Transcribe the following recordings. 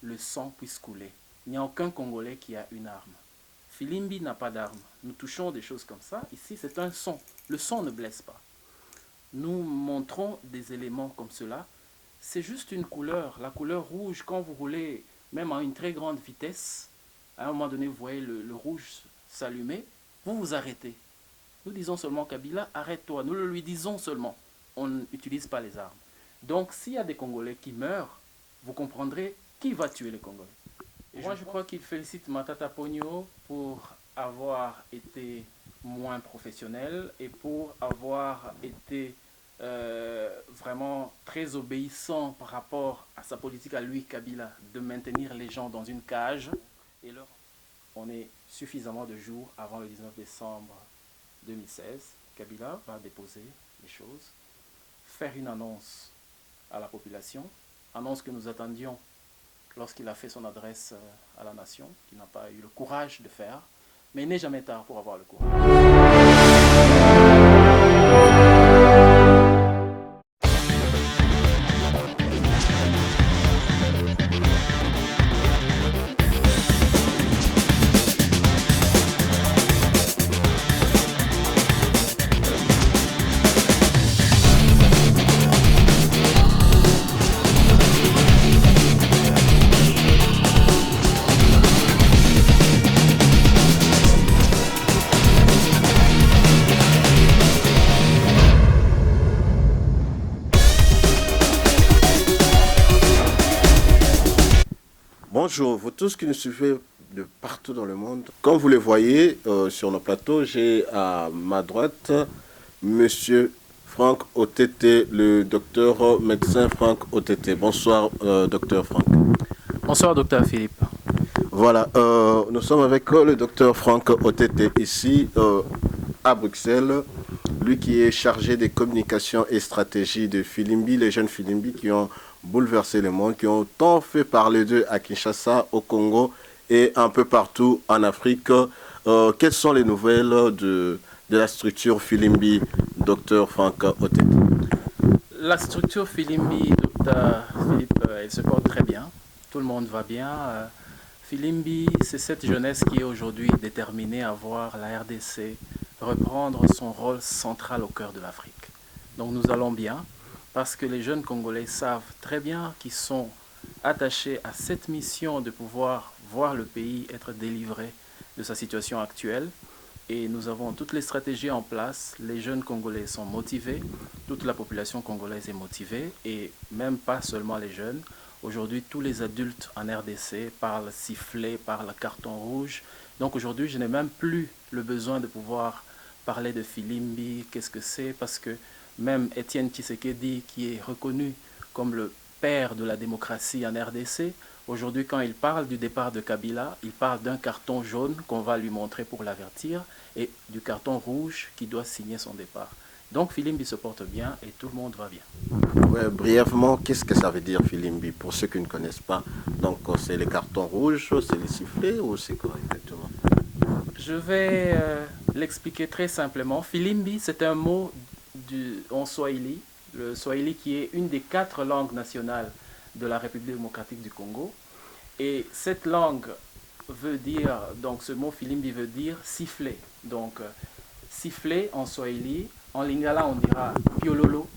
le sang puisse couler. Il n'y a aucun Congolais qui a une arme. Filimbi n'a pas d'arme. Nous touchons des choses comme ça. Ici, c'est un son. Le son ne blesse pas. Nous montrons des éléments comme cela. C'est juste une couleur. La couleur rouge, quand vous roulez, même à une très grande vitesse, à un moment donné, vous voyez le rouge s'allumer, vous vous arrêtez. Nous disons seulement Kabila, arrête-toi. Nous le lui disons seulement. On n'utilise pas les armes. Donc, s'il y a des Congolais qui meurent, vous comprendrez qui va tuer les Congolais. Et moi, je crois qu'il félicite Matata Pogno pour avoir été moins professionnel et pour avoir été vraiment très obéissant par rapport à sa politique à lui, Kabila, de maintenir les gens dans une cage. Et là, on est suffisamment de jours avant le 19 décembre 2016. Kabila va déposer les choses, faire une annonce à la population, annonce que nous attendions lorsqu'il a fait son adresse à la nation, qu'il n'a pas eu le courage de faire, mais il n'est jamais tard pour avoir le courage. Bonjour, vous tous qui nous suivez de partout dans le monde. Comme vous le voyez sur nos plateaux, j'ai à ma droite Monsieur Franck Otete, le docteur médecin Franck Otete. Bonsoir, docteur Franck. Bonsoir, docteur Philippe. Voilà, nous sommes avec le docteur Franck Otete ici à Bruxelles. Lui qui est chargé des communications et stratégies de Filimbi, les jeunes Filimbi qui ont bouleversé le monde, qui ont tant fait parler d'eux à Kinshasa, au Congo et un peu partout en Afrique. Quelles sont les nouvelles de la structure Filimbi, docteur Franck Otete? La structure Filimbi, docteur Philippe, elle se porte très bien. Tout le monde va bien. Filimbi, c'est cette jeunesse qui est aujourd'hui déterminée à voir la RDC reprendre son rôle central au cœur de l'Afrique. Donc nous allons bien parce que les jeunes Congolais savent très bien qu'ils sont attachés à cette mission de pouvoir voir le pays être délivré de sa situation actuelle. Et nous avons toutes les stratégies en place. Les jeunes Congolais sont motivés, toute la population congolaise est motivée, et même pas seulement les jeunes. Aujourd'hui, tous les adultes en RDC parlent sifflet, parlent carton rouge. Donc aujourd'hui, je n'ai même plus le besoin de pouvoir parler de Filimbi, qu'est-ce que c'est, parce que même Étienne Tshisekedi, qui est reconnu comme le père de la démocratie en RDC, aujourd'hui, quand il parle du départ de Kabila, il parle d'un carton jaune qu'on va lui montrer pour l'avertir et du carton rouge qui doit signer son départ. Donc Filimbi se porte bien et tout le monde va bien. Ouais, brièvement, qu'est-ce que ça veut dire Filimbi pour ceux qui ne connaissent pas? Donc c'est les cartons rouges, c'est les sifflets ou c'est quoi exactement? Je vais l'expliquer très simplement. Filimbi, c'est un mot en Swahili, le Swahili qui est une des 4 langues nationales de la République démocratique du Congo. Et cette langue veut dire, donc ce mot Filimbi veut dire siffler. Donc siffler en Swahili, en Lingala on dira piololo.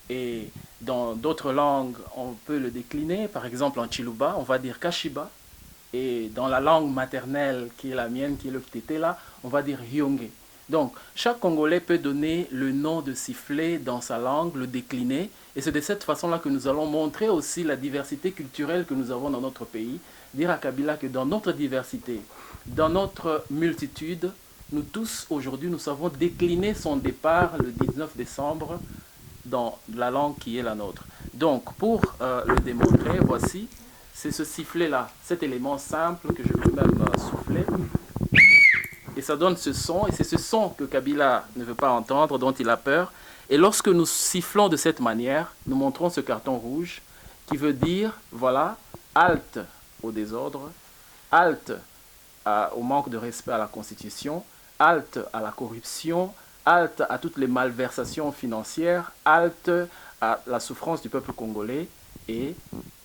Et dans d'autres langues, on peut le décliner. Par exemple en Chiluba, on va dire kashiba. Et dans la langue maternelle qui est la mienne, qui est le Ptetela, on va dire Hyonge. Donc, chaque Congolais peut donner le nom de sifflet dans sa langue, le décliner. Et c'est de cette façon-là que nous allons montrer aussi la diversité culturelle que nous avons dans notre pays. Dire à Kabila que dans notre diversité, dans notre multitude, nous tous, aujourd'hui, nous savons décliner son départ le 19 décembre dans la langue qui est la nôtre. Donc, pour le démontrer, voici. C'est ce sifflet-là, cet élément simple que je peux même souffler. Et ça donne ce son, et c'est ce son que Kabila ne veut pas entendre, dont il a peur. Et lorsque nous sifflons de cette manière, nous montrons ce carton rouge qui veut dire, voilà, halte au désordre, halte au manque de respect à la Constitution, halte à la corruption, halte à toutes les malversations financières, halte à la souffrance du peuple congolais, et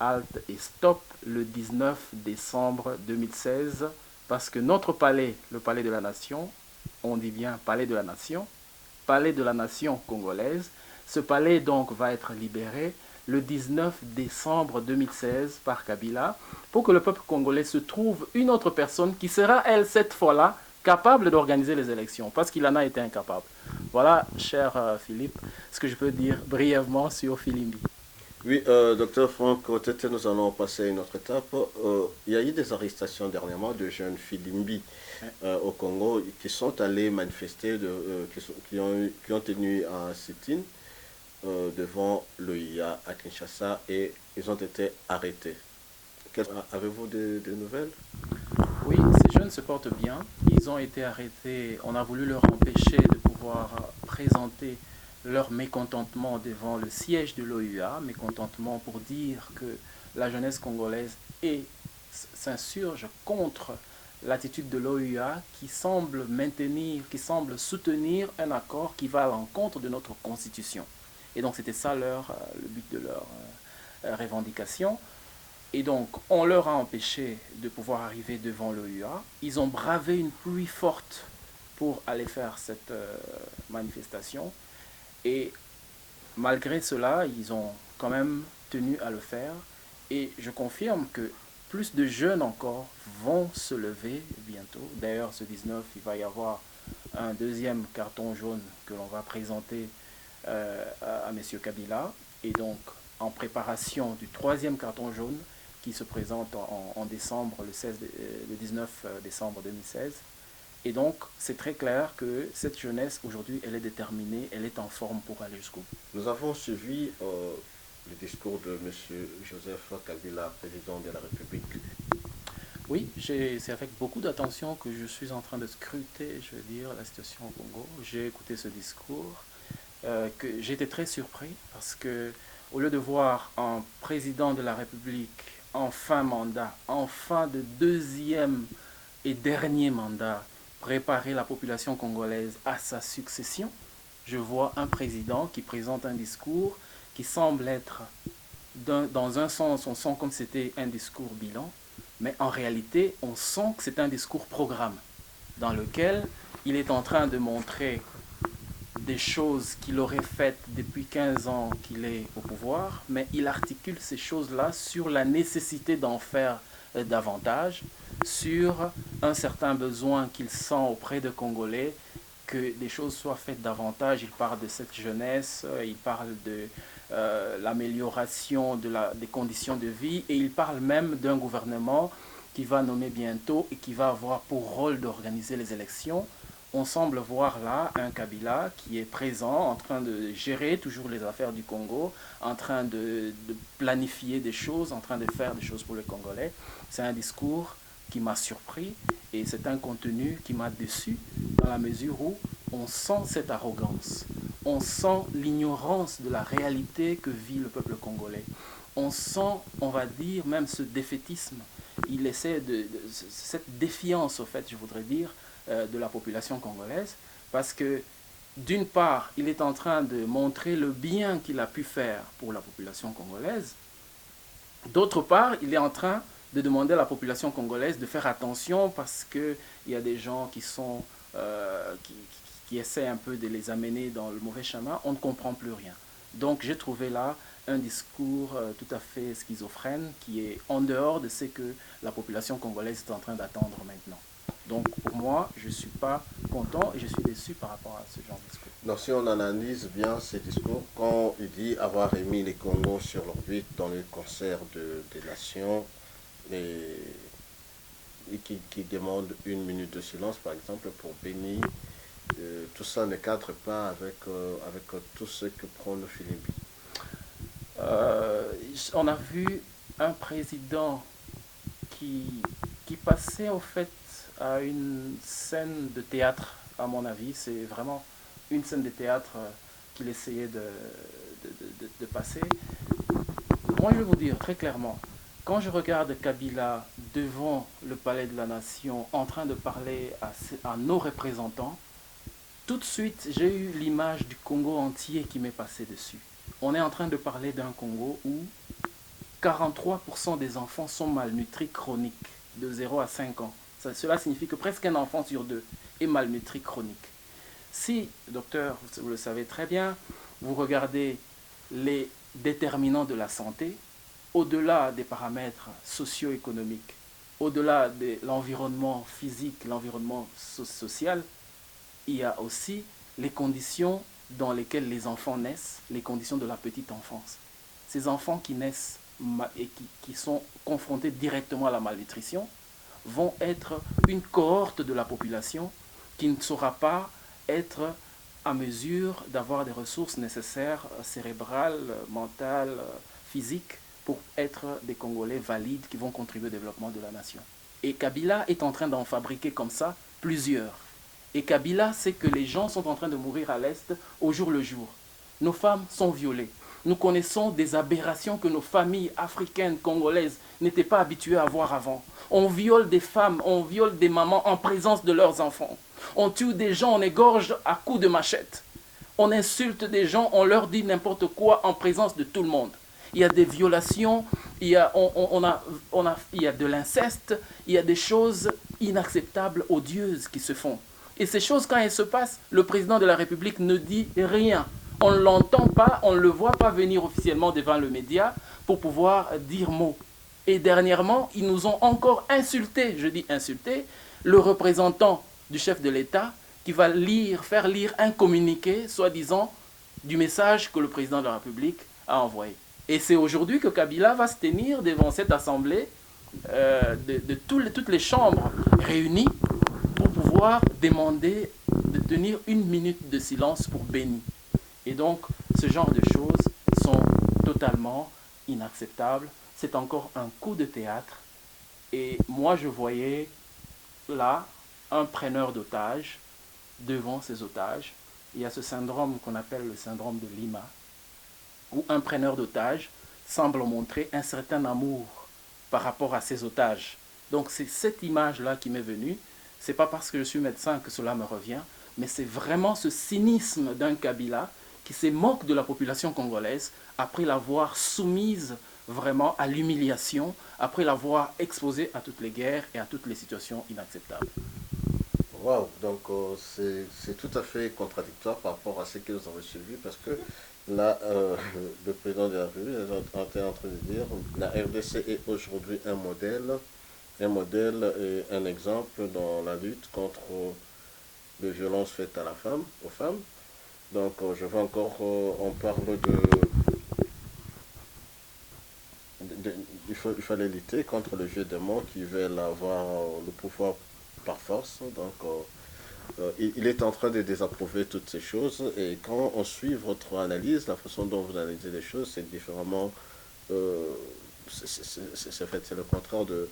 halte et stop le 19 décembre 2016 parce que notre palais, le palais de la nation, on dit bien palais de la nation congolaise, ce palais donc va être libéré le 19 décembre 2016 par Kabila pour que le peuple congolais se trouve une autre personne qui sera, elle, cette fois-là, capable d'organiser les élections parce qu'il en a été incapable. Voilà, cher Philippe, ce que je peux dire brièvement sur Filimbi. Oui, docteur Franck Otete, nous allons passer à une autre étape. Il y a eu des arrestations dernièrement de jeunes Filimbi au Congo qui sont allés manifester, qui ont tenu un sit-in devant l'OIA à Kinshasa et ils ont été arrêtés. Avez-vous des nouvelles? Oui, ces jeunes se portent bien. Ils ont été arrêtés. On a voulu leur empêcher de pouvoir présenter leur mécontentement devant le siège de l'OUA, mécontentement pour dire que la jeunesse congolaise s'insurge contre l'attitude de l'OUA qui semble maintenir, qui semble soutenir un accord qui va à l'encontre de notre constitution. Et donc c'était ça le but de leur revendication. Et donc, on leur a empêché de pouvoir arriver devant l'OUA. Ils ont bravé une pluie forte pour aller faire cette manifestation. Et malgré cela, ils ont quand même tenu à le faire. Et je confirme que plus de jeunes encore vont se lever bientôt. D'ailleurs, ce 19, il va y avoir un deuxième carton jaune que l'on va présenter à M. Kabila. Et donc, en préparation du troisième carton jaune, qui se présente en décembre, le 19 décembre 2016. Et donc, c'est très clair que cette jeunesse, aujourd'hui, elle est déterminée, elle est en forme pour aller jusqu'au bout. Nous avons suivi le discours de M. Joseph Kabila, président de la République. Oui, c'est avec beaucoup d'attention que je suis en train de scruter, je veux dire, la situation au Congo. J'ai écouté ce discours, que j'ai été très surpris parce que, au lieu de voir un président de la République en fin mandat, en fin de deuxième et dernier mandat, préparer la population congolaise à sa succession, je vois un président qui présente un discours qui semble être, dans un sens, on sent comme si c'était un discours bilan, mais en réalité, on sent que c'est un discours programme, dans lequel il est en train de montrer des choses qu'il aurait faites depuis 15 ans qu'il est au pouvoir, mais il articule ces choses-là sur la nécessité d'en faire davantage, sur un certain besoin qu'il sent auprès des Congolais, que des choses soient faites davantage. Il parle de cette jeunesse, il parle de l'amélioration des conditions de vie, et il parle même d'un gouvernement qui va nommer bientôt et qui va avoir pour rôle d'organiser les élections. On semble voir là un Kabila qui est présent, en train de gérer toujours les affaires du Congo, en train de planifier des choses, en train de faire des choses pour les Congolais. C'est un discours qui m'a surpris et c'est un contenu qui m'a déçu dans la mesure où on sent cette arrogance, on sent l'ignorance de la réalité que vit le peuple congolais. On sent, on va dire, même ce défaitisme. Il essaie cette défiance, au fait, je voudrais dire, de la population congolaise, parce que d'une part, il est en train de montrer le bien qu'il a pu faire pour la population congolaise. D'autre part, il est en train de demander à la population congolaise de faire attention parce qu'il y a des gens qui essaient un peu de les amener dans le mauvais chemin. On ne comprend plus rien. Donc j'ai trouvé là un discours tout à fait schizophrène qui est en dehors de ce que la population congolaise est en train d'attendre maintenant. Donc pour moi, je ne suis pas content et je suis déçu par rapport à ce genre de discours. Donc si on analyse bien ces discours, quand il dit avoir émis les Congos sur l'orbite dans le concert des nations et qui demande une minute de silence par exemple pour bénir, tout ça ne cadre pas avec tout ce que prône Filimbi. On a vu un président qui passait au fait à une scène de théâtre, à mon avis. C'est vraiment une scène de théâtre qu'il essayait de passer. Moi, je vais vous dire très clairement, quand je regarde Kabila devant le palais de la nation en train de parler à nos représentants, tout de suite, j'ai eu l'image du Congo entier qui m'est passée dessus. On est en train de parler d'un Congo où 43% des enfants sont malnutris chroniques de 0 à 5 ans. Cela signifie que presque un enfant sur deux est malnutri chronique. Si, docteur, vous le savez très bien, vous regardez les déterminants de la santé, au-delà des paramètres socio-économiques, au-delà de l'environnement physique, l'environnement social, il y a aussi les conditions dans lesquelles les enfants naissent, les conditions de la petite enfance. Ces enfants qui naissent et qui sont confrontés directement à la malnutrition vont être une cohorte de la population qui ne saura pas être à mesure d'avoir des ressources nécessaires cérébrales, mentales, physiques pour être des Congolais valides qui vont contribuer au développement de la nation. Et Kabila est en train d'en fabriquer comme ça plusieurs. Et Kabila sait que les gens sont en train de mourir à l'Est au jour le jour. Nos femmes sont violées. Nous connaissons des aberrations que nos familles africaines, congolaises n'étaient pas habituées à voir avant. On viole des femmes, on viole des mamans en présence de leurs enfants. On tue des gens, on égorge à coups de machette. On insulte des gens, on leur dit n'importe quoi en présence de tout le monde. Il y a des violations, il y a de l'inceste, il y a des choses inacceptables, odieuses qui se font. Et ces choses, quand elles se passent, le président de la République ne dit rien. On ne l'entend pas, on ne le voit pas venir officiellement devant le média pour pouvoir dire mot. Et dernièrement, ils nous ont encore insulté, je dis insulté, le représentant du chef de l'État qui va faire lire un communiqué, soi-disant, du message que le président de la République a envoyé. Et c'est aujourd'hui que Kabila va se tenir devant cette assemblée de toutes les chambres réunies pour pouvoir demander de tenir 1 minute de silence pour Béni. Et donc, ce genre de choses sont totalement inacceptables. C'est encore un coup de théâtre. Et moi, je voyais là un preneur d'otages devant ces otages. Il y a ce syndrome qu'on appelle le syndrome de Lima, où un preneur d'otages semble montrer un certain amour par rapport à ses otages. Donc, c'est cette image-là qui m'est venue. Ce n'est pas parce que je suis médecin que cela me revient, mais c'est vraiment ce cynisme d'un Kabila qui se moque de la population congolaise après l'avoir soumise vraiment à l'humiliation, après l'avoir exposée à toutes les guerres et à toutes les situations inacceptables. Waouh, donc c'est tout à fait contradictoire par rapport à ce que nous avons suivi parce que là, le président de la République est en train de dire la RDC est aujourd'hui un modèle et un exemple dans la lutte contre les violences faites à la femme, aux femmes. Donc je vois encore, on parle il fallait lutter contre les vieux démons qui veulent avoir le pouvoir par force. Donc il est en train de désapprouver toutes ces choses. Et quand on suit votre analyse, la façon dont vous analysez les choses, c'est différemment. C'est le contraire de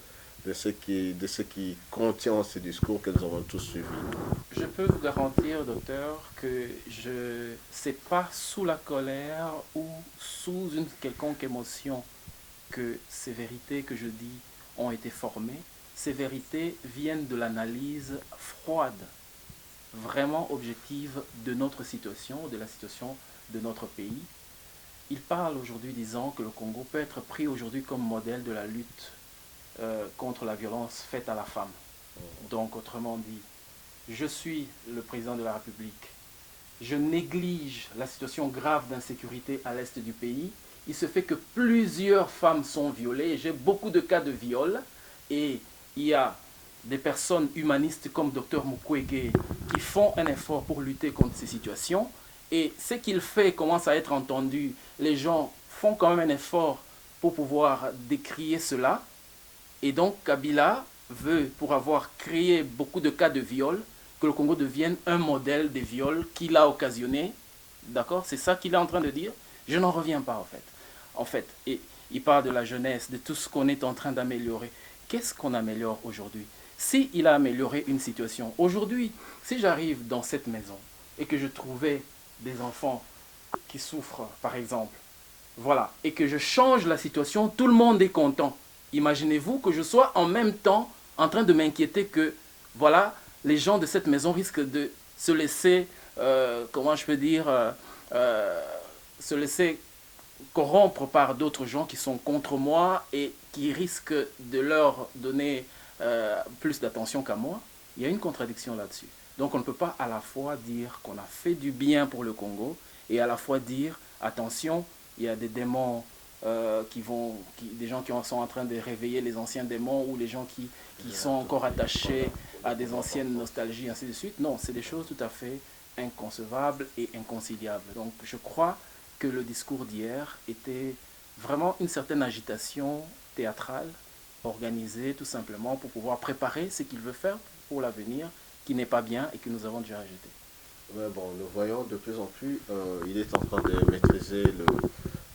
ce qui contient ces discours que nous avons tous suivis. Je peux vous garantir, docteur, que je ne sais pas sous la colère ou sous une quelconque émotion que ces vérités que je dis ont été formées. Ces vérités viennent de l'analyse froide, vraiment objective de notre situation, de la situation de notre pays. Il parle aujourd'hui disant que le Congo peut être pris aujourd'hui comme modèle de la lutte contre la violence faite à la femme. Donc, autrement dit, je suis le président de la République. Je néglige la situation grave d'insécurité à l'est du pays. Il se fait que plusieurs femmes sont violées. J'ai beaucoup de cas de viol. Et il y a des personnes humanistes comme Dr Mukwege qui font un effort pour lutter contre ces situations. Et ce qu'il fait commence à être entendu. Les gens font quand même un effort pour pouvoir décrier cela. Et donc Kabila veut, pour avoir créé beaucoup de cas de viol, que le Congo devienne un modèle des viols qu'il a occasionné. D'accord? C'est ça qu'il est en train de dire. Je n'en reviens pas en fait. Et il parle de la jeunesse, de tout ce qu'on est en train d'améliorer. Qu'est-ce qu'on améliore aujourd'hui? Si il a amélioré une situation, aujourd'hui, si j'arrive dans cette maison et que je trouvais des enfants qui souffrent, par exemple, voilà, et que je change la situation, tout le monde est content. Imaginez-vous que je sois en même temps en train de m'inquiéter que, voilà, les gens de cette maison risquent de se laisser, comment je peux dire, se laisser corrompre par d'autres gens qui sont contre moi et qui risquent de leur donner plus d'attention qu'à moi. Il y a une contradiction là-dessus. Donc on ne peut pas à la fois dire qu'on a fait du bien pour le Congo et à la fois dire attention, il y a des démons des gens qui sont en train de réveiller les anciens démons ou les gens qui sont encore attachés à des anciennes nostalgies, ainsi de suite. Non, c'est des choses tout à fait inconcevables et inconciliables. Donc je crois que le discours d'hier était vraiment une certaine agitation théâtrale, organisée tout simplement pour pouvoir préparer ce qu'il veut faire pour l'avenir, qui n'est pas bien et que nous avons déjà rejeté. Mais bon, nous voyons de plus en plus, il est en train de maîtriser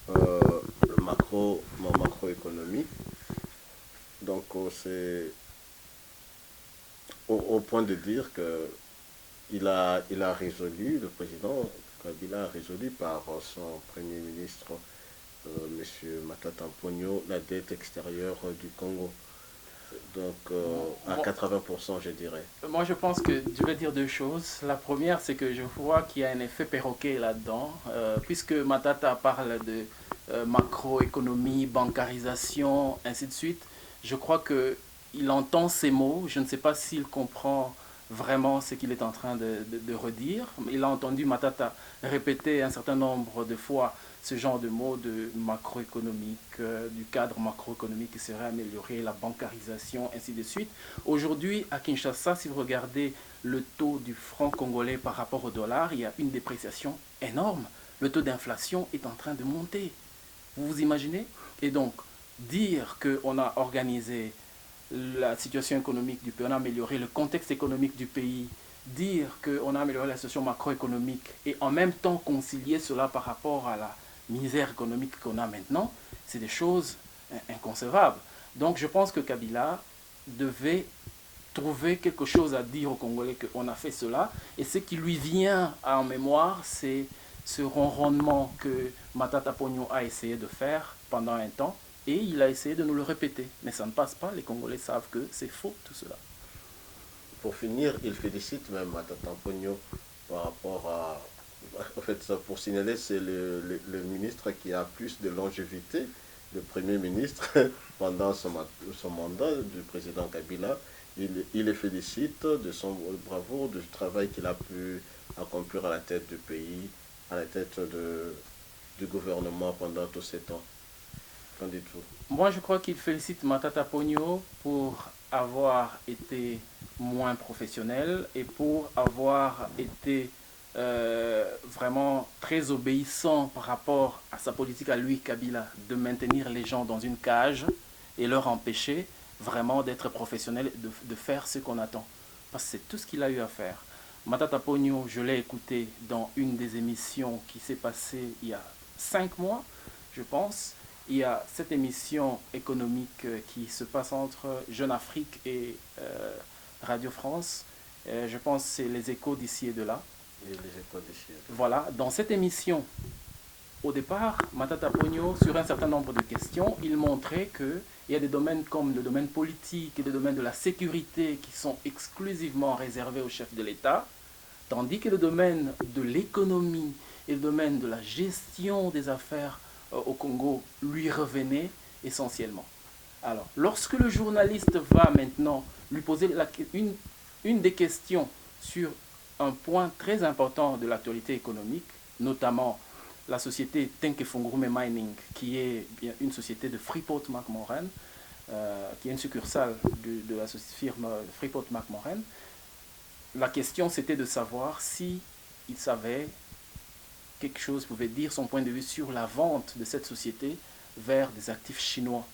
euh, le macroéconomie. Donc, c'est au point de dire que il a résolu, le président Kabila a résolu par son premier ministre, M. Matata Ponyo, la dette extérieure du Congo. Donc, à 80%, je dirais. Moi, je pense que je vais dire deux choses. La première, c'est que je vois qu'il y a un effet perroquet là-dedans, puisque Matata parle de macroéconomie, bancarisation, ainsi de suite. Je crois qu'il entend ces mots. Je ne sais pas s'il comprend vraiment ce qu'il est en train de redire. Il a entendu Matata répéter un certain nombre de fois ce genre de mots de macroéconomique, du cadre macroéconomique qui serait amélioré, la bancarisation, ainsi de suite. Aujourd'hui, à Kinshasa, si vous regardez le taux du franc congolais par rapport au dollar, il y a une dépréciation énorme. Le taux d'inflation est en train de monter. Vous vous imaginez? Et donc, dire qu'on a organisé la situation économique du pays, on a amélioré le contexte économique du pays, dire qu'on a amélioré la situation macroéconomique et en même temps concilier cela par rapport à la misère économique qu'on a maintenant, c'est des choses inconcevables. Donc je pense que Kabila devait trouver quelque chose à dire aux Congolais qu'on a fait cela. Et ce qui lui vient en mémoire, c'est ce ronronnement que Matata Pogno a essayé de faire pendant un temps. Et il a essayé de nous le répéter. Mais ça ne passe pas. Les Congolais savent que c'est faux tout cela. Pour finir, il félicite même Matata Ponyo par rapport à. En fait, ça, pour signaler, c'est le ministre qui a plus de longévité, le Premier ministre, pendant son mandat du président Kabila. Il le félicite de son bravoure, du travail qu'il a pu accomplir à la tête du pays, à la tête du gouvernement pendant tous ces temps. Qu'en dites-vous? Moi, je crois qu'il félicite Matata Pogno pour avoir été moins professionnel et pour avoir été vraiment très obéissant par rapport à sa politique à lui, Kabila, de maintenir les gens dans une cage et leur empêcher vraiment d'être professionnel et de faire ce qu'on attend. Parce que c'est tout ce qu'il a eu à faire. Matata Pogno, je l'ai écouté dans une des émissions qui s'est passée il y a 5 mois, je pense. Il y a cette émission économique qui se passe entre Jeune Afrique et Radio France. Je pense que c'est les échos d'ici et de là. Et les écoles d'ici. Voilà, dans cette émission, au départ, Matata Pogno, sur un certain nombre de questions, il montrait qu'il y a des domaines comme le domaine politique et le domaine de la sécurité qui sont exclusivement réservés au chef de l'État, tandis que le domaine de l'économie et le domaine de la gestion des affaires au Congo lui revenait essentiellement. Alors, lorsque le journaliste va maintenant lui poser une des questions sur un point très important de l'actualité économique, notamment la société Tenke-Fungurume Mining, qui est une société de Freeport-McMoRan, qui est une succursale de la firme Freeport-McMoRan, la question c'était de savoir si il savait quelque chose, pouvait dire son point de vue sur la vente de cette société vers des actifs chinois.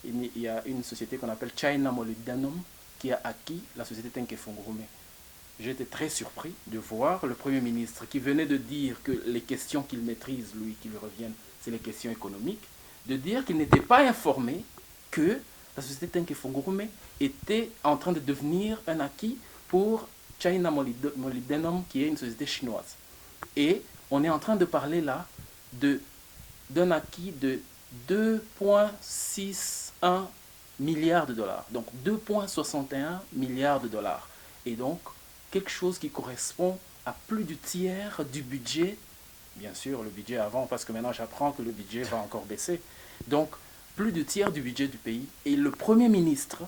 Il y a une société qu'on appelle China Molybdenum qui a acquis la société Tenke-Fungurume. J'étais très surpris de voir le Premier ministre qui venait de dire que les questions qu'il maîtrise, lui, qui lui reviennent, c'est les questions économiques, de dire qu'il n'était pas informé que la société Tenke-Fungurume était en train de devenir un acquis pour China Molybdenum, qui est une société chinoise. Et on est en train de parler là d'un acquis de 2,61 milliards de dollars. Donc 2,61 milliards de dollars. Et donc quelque chose qui correspond à plus du tiers du budget bien sûr, le budget avant, parce que maintenant j'apprends que le budget va encore baisser. Donc, plus du tiers du budget du pays. Et le Premier ministre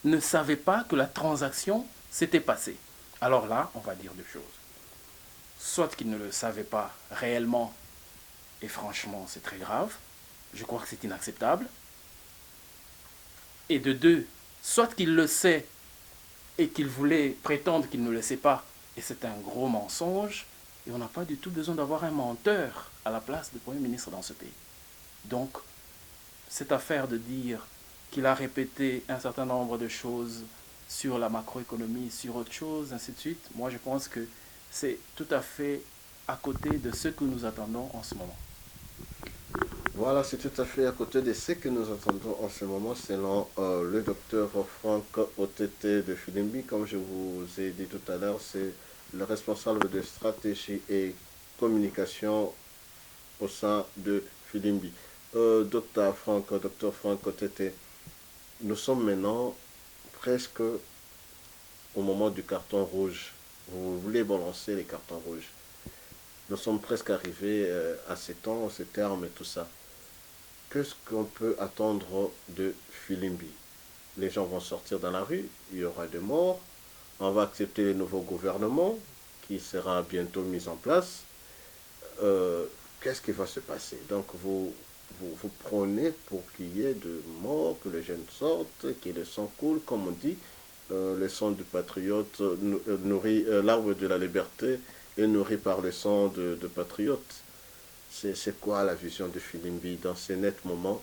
ne savait pas que la transaction s'était passée. Alors là, on va dire deux choses. Soit qu'il ne le savait pas réellement, et franchement, c'est très grave. Je crois que c'est inacceptable. Et de deux, soit qu'il le sait et qu'il voulait prétendre qu'il ne le sait pas, et c'est un gros mensonge, et on n'a pas du tout besoin d'avoir un menteur à la place du Premier ministre dans ce pays. Donc, cette affaire de dire qu'il a répété un certain nombre de choses sur la macroéconomie, sur autre chose, ainsi de suite, moi je pense que c'est tout à fait à côté de ce que nous attendons en ce moment. Voilà, c'est tout à fait à côté de ce que nous attendons en ce moment, selon le docteur Franck OTT de Filimbi. Comme je vous ai dit tout à l'heure, c'est le responsable de stratégie et communication au sein de Filimbi. Docteur Franck OTT, nous sommes maintenant presque au moment du carton rouge. Vous voulez balancer les cartons rouges. Nous sommes presque arrivés à ces temps, ces termes et tout ça. Qu'est-ce qu'on peut attendre de Filimbi? Les gens vont sortir dans la rue, il y aura des morts, on va accepter le nouveau gouvernement qui sera bientôt mis en place. Qu'est-ce qui va se passer? Donc vous prenez pour qu'il y ait de morts, que les jeunes sortent, que le sang coule, comme on dit. Le sang du patriote nourrit l'arbre de la liberté est nourri par le sang de patriotes. C'est quoi la vision de Filimbi dans ces nets moments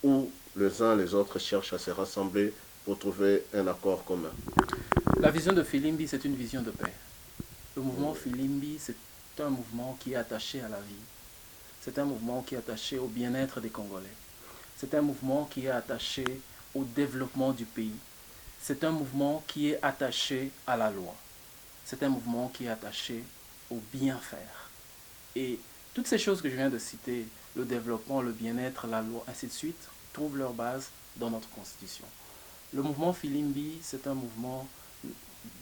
où les uns et les autres cherchent à se rassembler pour trouver un accord commun? La vision de Filimbi, c'est une vision de paix. Le mouvement Filimbi, c'est un mouvement qui est attaché à la vie. C'est un mouvement qui est attaché au bien-être des Congolais. C'est un mouvement qui est attaché au développement du pays. C'est un mouvement qui est attaché à la loi. C'est un mouvement qui est attaché au bien-faire. Et toutes ces choses que je viens de citer, le développement, le bien-être, la loi, ainsi de suite, trouvent leur base dans notre Constitution. Le mouvement Filimbi, c'est un mouvement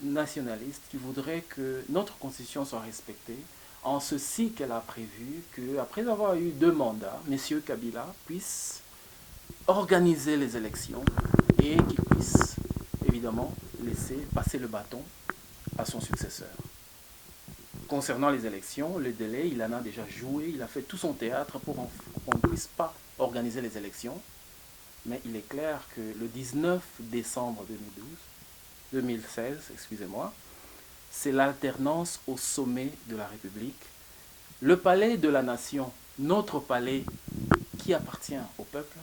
nationaliste qui voudrait que notre Constitution soit respectée, en ceci qu'elle a prévu qu'après avoir eu 2 mandats, M. Kabila puisse organiser les élections et qu'il puisse évidemment laisser passer le bâton à son successeur. Concernant les élections, le délai, il en a déjà joué, il a fait tout son théâtre pour qu'on ne puisse pas organiser les élections. Mais il est clair que le 19 décembre 2016, excusez-moi, c'est l'alternance au sommet de la République. Le palais de la nation, notre palais qui appartient au peuple,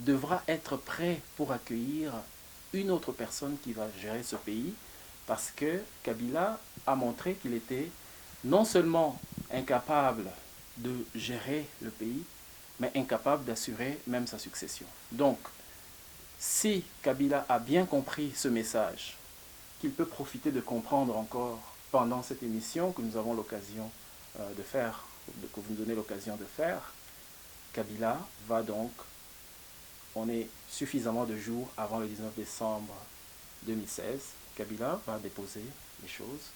devra être prêt pour accueillir une autre personne qui va gérer ce pays, parce que Kabila a montré qu'il était non seulement incapable de gérer le pays, mais incapable d'assurer même sa succession. Donc, si Kabila a bien compris ce message, qu'il peut profiter de comprendre encore pendant cette émission que nous avons l'occasion de faire, que vous nous donnez l'occasion de faire, Kabila va donc, on est suffisamment de jours avant le 19 décembre 2016, Kabila va déposer les choses,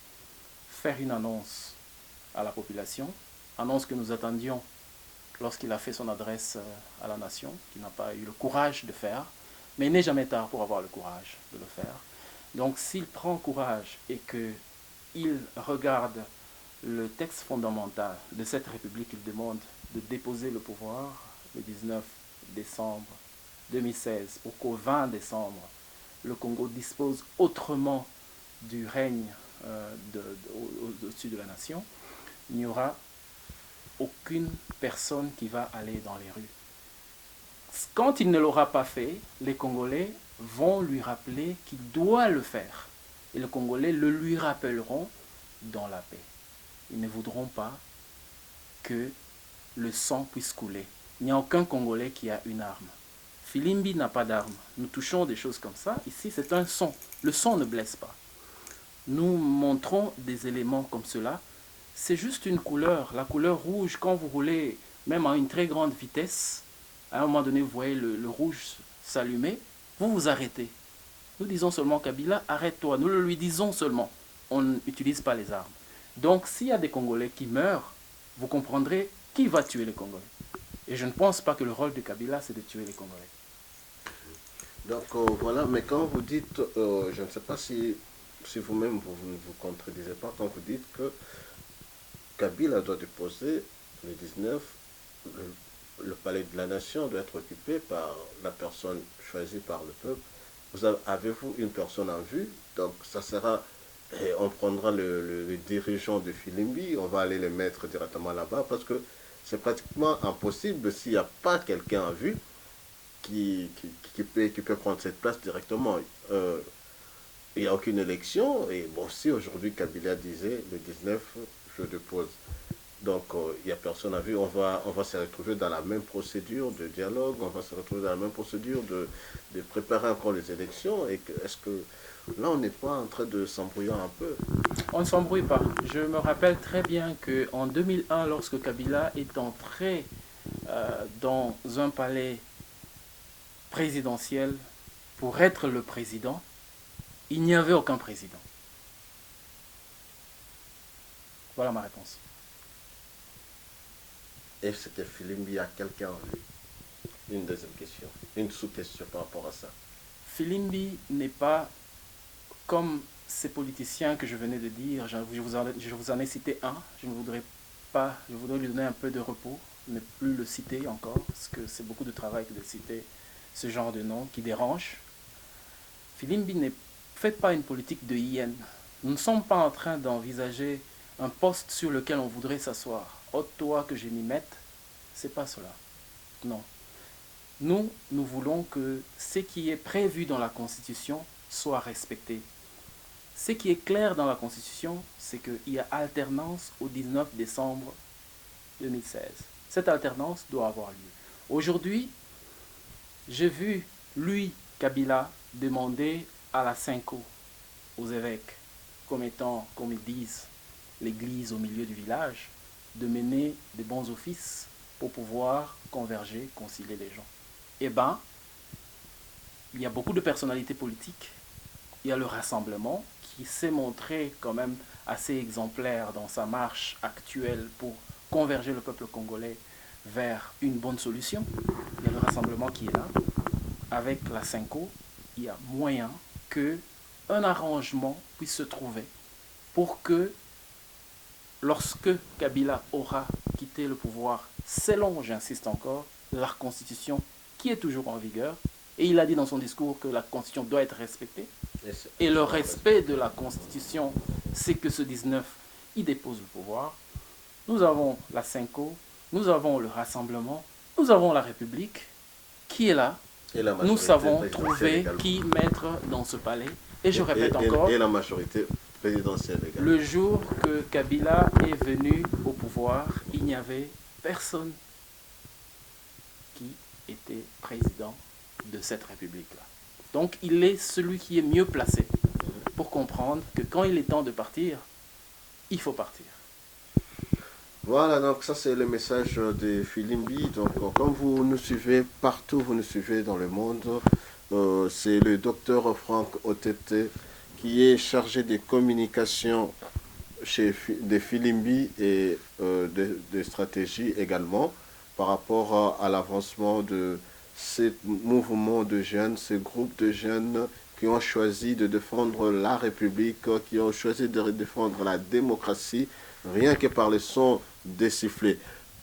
faire une annonce à la population, annonce que nous attendions lorsqu'il a fait son adresse à la nation, qu'il n'a pas eu le courage de faire, mais il n'est jamais tard pour avoir le courage de le faire. Donc s'il prend courage et qu'il regarde le texte fondamental de cette République, il demande de déposer le pouvoir le 19 décembre 2016 pour qu'au 20 décembre, le Congo dispose autrement du règne au-dessus de la nation, il n'y aura aucune personne qui va aller dans les rues. Quand il ne l'aura pas fait, les Congolais vont lui rappeler qu'il doit le faire. Et les Congolais le lui rappelleront dans la paix. Ils ne voudront pas que le sang puisse couler. Il n'y a aucun Congolais qui a une arme. Filimbi n'a pas d'arme. Nous touchons des choses comme ça. Ici, c'est un son. Le son ne blesse pas. Nous montrons des éléments comme cela. C'est juste une couleur. La couleur rouge, quand vous roulez même à une très grande vitesse, à un moment donné, vous voyez le rouge s'allumer, vous vous arrêtez. Nous disons seulement, Kabila, arrête-toi. Nous le lui disons seulement. On n'utilise pas les armes. Donc, s'il y a des Congolais qui meurent, vous comprendrez qui va tuer les Congolais. Et je ne pense pas que le rôle de Kabila, c'est de tuer les Congolais. Donc voilà, mais quand vous dites, je ne sais pas si vous-même vous ne vous contredisez pas, quand vous dites que Kabila doit déposer le 19, le palais de la nation doit être occupé par la personne choisie par le peuple. Avez-vous une personne en vue? Donc ça sera, et on prendra le dirigeant de Filimbi, on va aller le mettre directement là-bas parce que c'est pratiquement impossible s'il n'y a pas quelqu'un en vue qui peut prendre cette place directement. Il n'y a aucune élection et bon, si aujourd'hui Kabila disait le 19, je dépose. Donc, il n'y a personne à vue. On va se retrouver dans la même procédure de dialogue, on va se retrouver dans la même procédure de préparer encore les élections. Est-ce que là, on n'est pas en train de s'embrouiller un peu? On ne s'embrouille pas. Je me rappelle très bien qu'en 2001, lorsque Kabila est entré dans un palais présidentiel pour être le président, il n'y avait aucun président. Voilà ma réponse. Et c'était Filimbi à quelqu'un en vue? Une deuxième question, une sous-question par rapport à ça. Filimbi n'est pas comme ces politiciens que je venais de dire. Je vous en ai cité un. Je ne voudrais pas, je voudrais lui donner un peu de repos, ne plus le citer encore, parce que c'est beaucoup de travail que de citer ce genre de nom qui dérange. Filimbi ne fait pas une politique de hyène. Nous ne sommes pas en train d'envisager un poste sur lequel on voudrait s'asseoir. Ôte-toi que je m'y mette. C'est pas cela. Non. Nous voulons que ce qui est prévu dans la Constitution soit respecté. Ce qui est clair dans la Constitution, c'est qu'il y a alternance au 19 décembre 2016. Cette alternance doit avoir lieu. Aujourd'hui, j'ai vu, lui, Kabila, demander à la Cinco, aux évêques, comme ils disent, l'église au milieu du village, de mener des bons offices pour pouvoir converger, concilier les gens. Eh bien, il y a beaucoup de personnalités politiques. Il y a le Rassemblement qui s'est montré quand même assez exemplaire dans sa marche actuelle pour converger le peuple congolais vers une bonne solution. Il y a le Rassemblement qui est là. Avec la Cinco, il y a moyen qu'un arrangement puisse se trouver pour que lorsque Kabila aura quitté le pouvoir, selon, j'insiste encore, la Constitution qui est toujours en vigueur, et il a dit dans son discours que la Constitution doit être respectée, et le respect de la Constitution, c'est que ce 19, il dépose le pouvoir. Nous avons la Cinco, nous avons le Rassemblement, nous avons la République qui est là. Nous savons trouver qui mettre dans ce palais. Et je répète encore, et la majorité présidentielle également. Le jour que Kabila est venu au pouvoir, il n'y avait personne qui était président de cette République-là. Donc il est celui qui est mieux placé pour comprendre que quand il est temps de partir, il faut partir. Voilà, donc ça c'est le message de Filimbi. Donc comme vous nous suivez partout, vous nous suivez dans le monde, c'est le docteur Franck Otete qui est chargé des communications de Filimbi et de stratégie également par rapport à l'avancement de ces mouvements de jeunes, ces groupes de jeunes qui ont choisi de défendre la République, qui ont choisi de défendre la démocratie, rien que par le son des sifflets.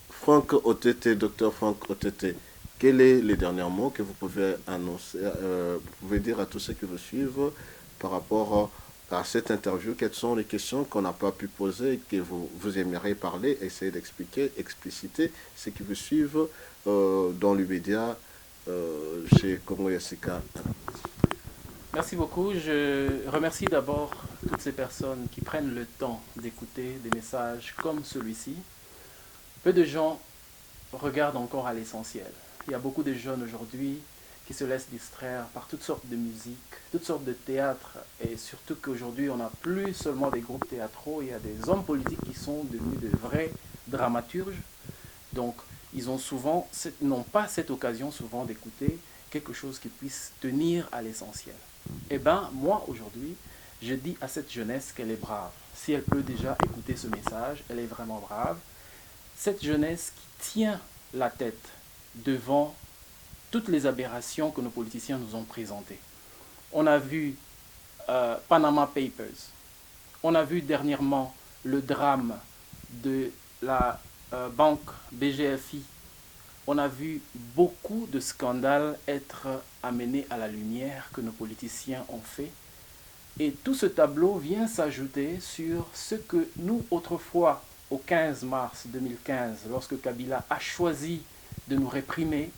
Franck Otete, docteur Franck Otete, quel est le dernier mot que vous pouvez annoncer, vous pouvez dire à tous ceux qui vous suivent par rapport à cette interview? Quelles sont les questions qu'on n'a pas pu poser et que vous aimeriez parler, essayer d'expliquer, expliciter ceux qui vous suivent dans les médias chez Congo Yassika? Merci beaucoup. Je remercie d'abord toutes ces personnes qui prennent le temps d'écouter des messages comme celui-ci. Peu de gens regardent encore à l'essentiel. Il y a beaucoup de jeunes aujourd'hui qui se laissent distraire par toutes sortes de musique, toutes sortes de théâtres, et surtout qu'aujourd'hui on n'a plus seulement des groupes théâtraux, il y a des hommes politiques qui sont devenus de vrais dramaturges. Donc ils n'ont pas cette occasion souvent d'écouter quelque chose qui puisse tenir à l'essentiel. Eh bien, moi aujourd'hui, je dis à cette jeunesse qu'elle est brave. Si elle peut déjà écouter ce message, elle est vraiment brave. cette jeunesse qui tient la tête devant toutes les aberrations que nos politiciens nous ont présentées. On a vu Panama Papers, on a vu dernièrement le drame de la banque BGFI, on a vu beaucoup de scandales être amenés à la lumière que nos politiciens ont fait. Et tout ce tableau vient s'ajouter sur ce que nous, autrefois, au 15 mars 2015, lorsque Kabila a choisi de nous réprimer,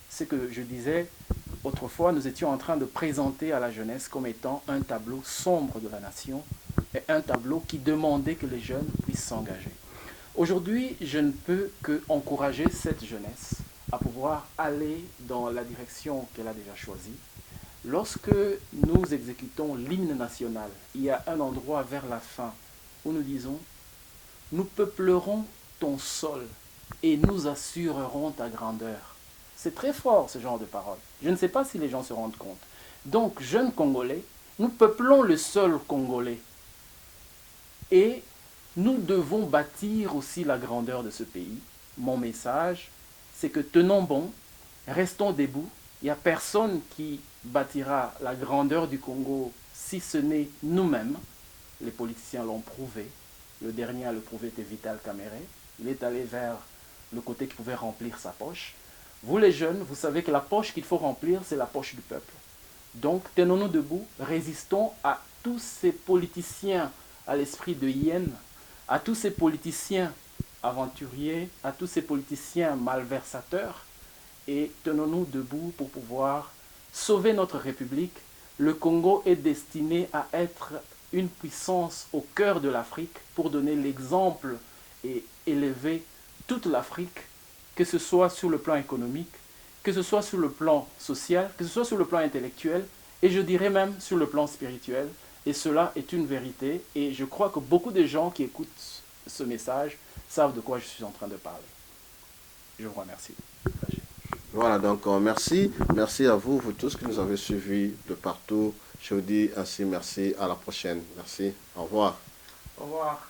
ce que je disais, autrefois, nous étions en train de présenter à la jeunesse comme étant un tableau sombre de la nation et un tableau qui demandait que les jeunes puissent s'engager. Aujourd'hui, je ne peux qu'encourager cette jeunesse à pouvoir aller dans la direction qu'elle a déjà choisie. Lorsque nous exécutons l'hymne national, il y a un endroit vers la fin où nous disons « Nous peuplerons ton sol et nous assurerons ta grandeur ». C'est très fort ce genre de paroles. Je ne sais pas si les gens se rendent compte. Donc, jeunes Congolais, nous peuplons le sol congolais. Et nous devons bâtir aussi la grandeur de ce pays. Mon message, c'est que tenons bon, restons debout. Il n'y a personne qui bâtira la grandeur du Congo si ce n'est nous-mêmes. Les politiciens l'ont prouvé. Le dernier à le prouver était Vital Kamerhe. Il est allé vers le côté qui pouvait remplir sa poche. Vous les jeunes, vous savez que la poche qu'il faut remplir, c'est la poche du peuple. Donc tenons-nous debout, résistons à tous ces politiciens à l'esprit de hyène, à tous ces politiciens aventuriers, à tous ces politiciens malversateurs, et tenons-nous debout pour pouvoir sauver notre République. Le Congo est destiné à être une puissance au cœur de l'Afrique pour donner l'exemple et élever toute l'Afrique, que ce soit sur le plan économique, que ce soit sur le plan social, que ce soit sur le plan intellectuel, et je dirais même sur le plan spirituel. Et cela est une vérité, et je crois que beaucoup de gens qui écoutent ce message savent de quoi je suis en train de parler. Je vous remercie. Voilà, donc merci. Merci à vous, vous tous qui nous avez suivis de partout. Je vous dis ainsi merci, à la prochaine. Merci, au revoir. Au revoir.